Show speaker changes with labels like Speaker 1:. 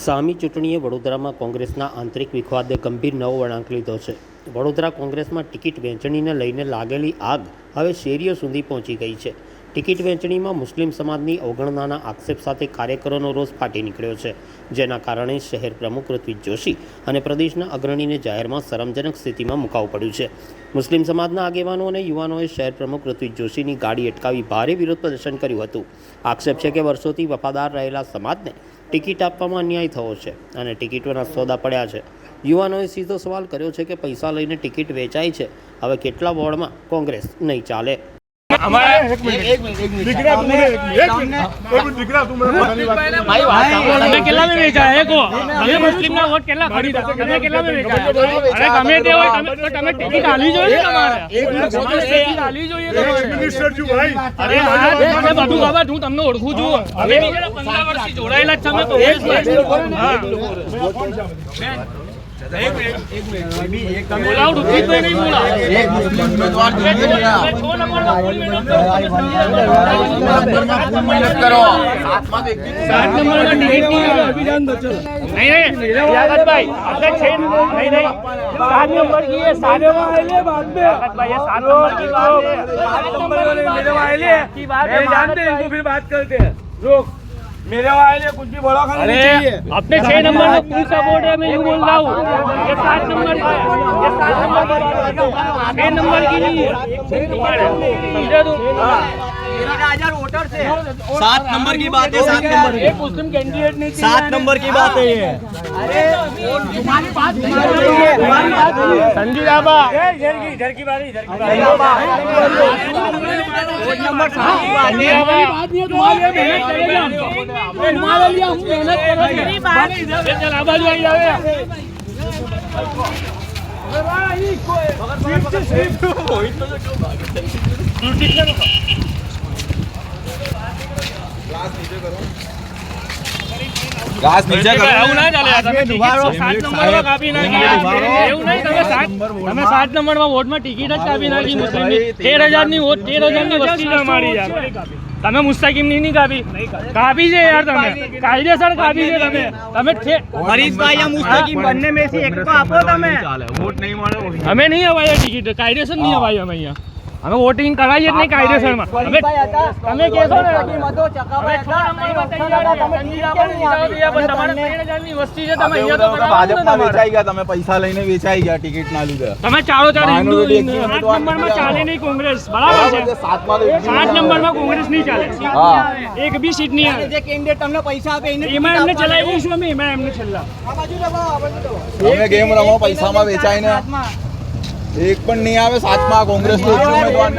Speaker 1: સામી ચૂંટણીએ વડોદરામાં કોંગ્રેસના આંતરિક વિખવાદે ગંભીર નવો વળાંક લીધો છે. વડોદરા કોંગ્રેસમાં ટિકિટ વહેંચણીને લઈને લાગેલી આગ હવે શેરીઓ સુધી પહોંચી ગઈ છે. ટિકિટ વહેંચણીમાં મુસ્લિમ સમાજની અવગણનાના આક્ષેપ સાથે કાર્યકરોનો રોષ ફાટી નીકળ્યો છે, જેના કારણે શહેર પ્રમુખ ઋત્વિજ જોશી અને પ્રદેશના અગ્રણીને જાહેરમાં શરમજનક સ્થિતિમાં મુકાવવું પડ્યું છે. મુસ્લિમ સમાજના આગેવાનો અને યુવાનોએ શહેર પ્રમુખ ઋત્વિજ જોશીની ગાડી અટકાવી ભારે વિરોધ પ્રદર્શન કર્યું હતું. આક્ષેપ છે કે વર્ષોથી વફાદાર રહેલા સમાજને ટિકિટ આપવામાં અન્યાય થયો છે અને ટિકિટોના સોદા પડ્યા છે. યુવાનોએ સીધો સવાલ કર્યો છે કે પૈસા લઈને ટિકિટ વેચાય છે, હવે કેટલા વોર્ડમાં કોંગ્રેસ નહીં ચાલે.
Speaker 2: હું તમને ઓળખું છું. અમે 15 વર્ષથી જોડાયેલા જ मेरे वाले कुछ भी बड़ा खाना नहीं चाहिए. अपने 6 नंबर में फुल सपोर्ट है. मैं यूं बोल रहा हूँ, ये 7 नंबर का है, ये 7 नंबर की बात है, 6 नंबर की नहीं है. समझा तू? 13,000 वोटर से 7 नंबर की बात है. 7 नंबर एक मुस्लिम कैंडिडेट नहीं, 7 नंबर की बात है ये. अरे तुम्हारी बात संजू बाबा इधर की बारी नंबर 7 संजू बाबा तुम्हारे मेहनत करेगा. हमारे लिए हम मेहनत करेंगे. चल आवाज आई जावे.
Speaker 3: घास नीचे करो.
Speaker 2: એવું ના ચાલે. તમે દુબારો 7 નંબરમાં કાપી નાખી. એવું નહીં, તમે 7 નંબરમાં વોટમાં ટિકિટ જ કાપી નાખી. મુસ્લિમની 13,000 ની વોટ, 13,000 ની વસ્તી છે અમારી યાર. તમે મુસ્તકીમની નહીં કાપી છે યાર. તમે કાયદેસર કાપી છે. તમે હરીશભાઈ યા મુસ્તકીમ બંને મેથી એક તો આપો. તમે
Speaker 3: वोट नहीं मारो.
Speaker 2: અમે નહીં અવાય ટિકિટ, કાયદેસર નહીં અવાય. અમે અહીંયા અમે વોટિંગ કરાવીએ જ નહીં કાયદેસરમાં. તમે કહેશો ને
Speaker 3: ભાજપમાં વેચાઈ ગયા. તમે પૈસા લઈને વેચાઈ ગયા ટિકિટ ના લીધે.
Speaker 2: તમે ચારો ચાર 8 નંબરમાં ચાલે નહીં કોંગ્રેસ. બરાબર છે. 7 નંબરમાં કોંગ્રેસ નહીં ચાલે. એક બી સીટ નહીં આવે. જે કેન્ડિડેટ તમને પૈસા આપે એમાં એમને ચલાવીશું અમે. એમાં એમને છેલ્લા
Speaker 3: તમે ગેમ રમો પૈસામાં વેચાઈને. એક પણ નહીં આવે 7માં કોંગ્રેસ નો ઉમેદવાર.